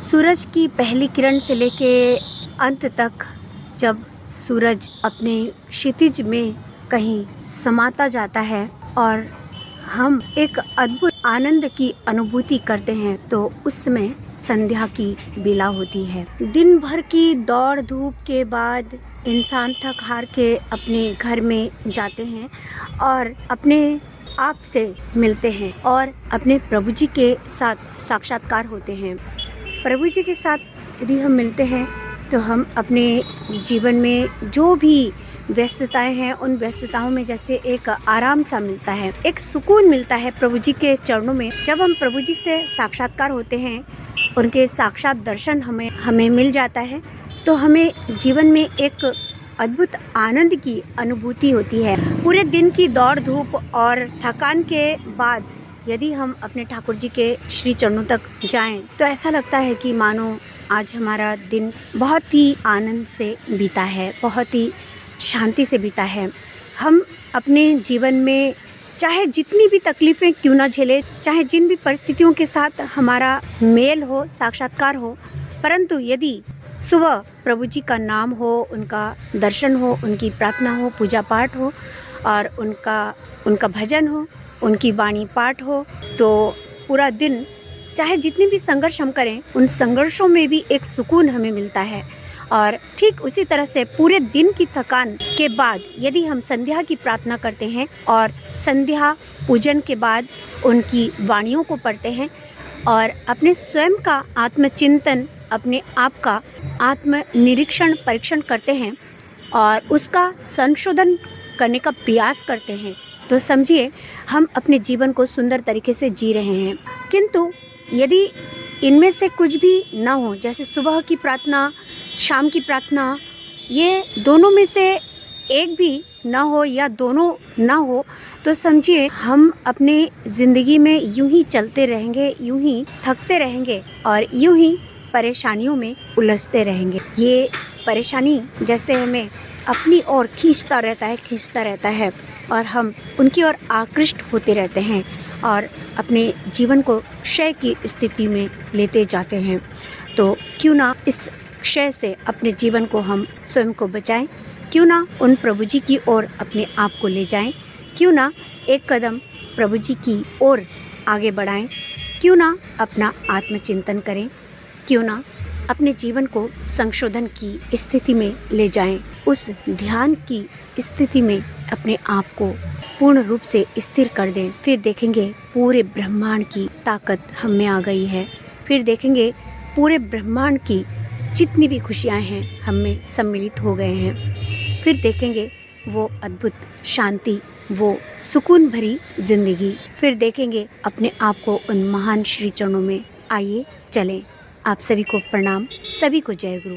सूरज की पहली किरण से लेके अंत तक जब सूरज अपने क्षितिज में कहीं समाता जाता है और हम एक अद्भुत आनंद की अनुभूति करते हैं तो उस समय संध्या की बेला होती है। दिन भर की दौड़ धूप के बाद इंसान थक हार के अपने घर में जाते हैं और अपने आप से मिलते हैं और अपने प्रभु जी के साथ साक्षात्कार होते हैं। प्रभु जी के साथ यदि हम मिलते हैं तो हम अपने जीवन में जो भी व्यस्तताएं हैं उन व्यस्तताओं में जैसे एक आराम सा मिलता है, एक सुकून मिलता है प्रभु जी के चरणों में। जब हम प्रभु जी से साक्षात्कार होते हैं, उनके साक्षात दर्शन हमें मिल जाता है तो हमें जीवन में एक अद्भुत आनंद की अनुभूति होती है। पूरे दिन की दौड़ धूप और थकान के बाद यदि हम अपने ठाकुर जी के श्री चरणों तक जाएं तो ऐसा लगता है कि मानो आज हमारा दिन बहुत ही आनंद से बीता है, बहुत ही शांति से बीता है। हम अपने जीवन में चाहे जितनी भी तकलीफ़ें क्यों ना झेले, चाहे जिन भी परिस्थितियों के साथ हमारा मेल हो, साक्षात्कार हो, परंतु यदि सुबह प्रभु जी का नाम हो, उनका दर्शन हो, उनकी प्रार्थना हो, पूजा पाठ हो और उनका भजन हो, उनकी वाणी पाठ हो तो पूरा दिन चाहे जितनी भी संघर्ष हम करें उन संघर्षों में भी एक सुकून हमें मिलता है। और ठीक उसी तरह से पूरे दिन की थकान के बाद यदि हम संध्या की प्रार्थना करते हैं और संध्या पूजन के बाद उनकी वाणियों को पढ़ते हैं और अपने स्वयं का आत्मचिंतन, अपने आप का आत्म निरीक्षण परीक्षण करते हैं और उसका संशोधन करने का प्रयास करते हैं तो समझिए हम अपने जीवन को सुंदर तरीके से जी रहे हैं। किंतु यदि इनमें से कुछ भी ना हो, जैसे सुबह की प्रार्थना, शाम की प्रार्थना, ये दोनों में से एक भी ना हो या दोनों ना हो तो समझिए हम अपने ज़िंदगी में यूं ही चलते रहेंगे, यूं ही थकते रहेंगे और यूं ही परेशानियों में उलझते रहेंगे। ये परेशानी जैसे हमें अपनी ओर खींचता रहता है और हम उनकी ओर आकृष्ट होते रहते हैं और अपने जीवन को क्षय की स्थिति में लेते जाते हैं। तो क्यों ना इस क्षय से अपने जीवन को हम स्वयं को बचाएं, क्यों ना उन प्रभु जी की ओर अपने आप को ले जाएं, क्यों ना एक कदम प्रभु जी की ओर आगे बढ़ाएं, क्यों ना अपना आत्मचिंतन करें, क्यों ना अपने जीवन को संशोधन की स्थिति में ले जाएं, उस ध्यान की स्थिति में अपने आप को पूर्ण रूप से स्थिर कर दें। फिर देखेंगे पूरे ब्रह्मांड की ताकत हम में आ गई है। फिर देखेंगे पूरे ब्रह्मांड की जितनी भी खुशियां हैं हम में सम्मिलित हो गए हैं। फिर देखेंगे वो अद्भुत शांति, वो सुकून भरी जिंदगी। फिर देखेंगे अपने आप को उन महान श्री चरणों में। आइए चलें। आप सभी को प्रणाम, सभी को जय गुरु।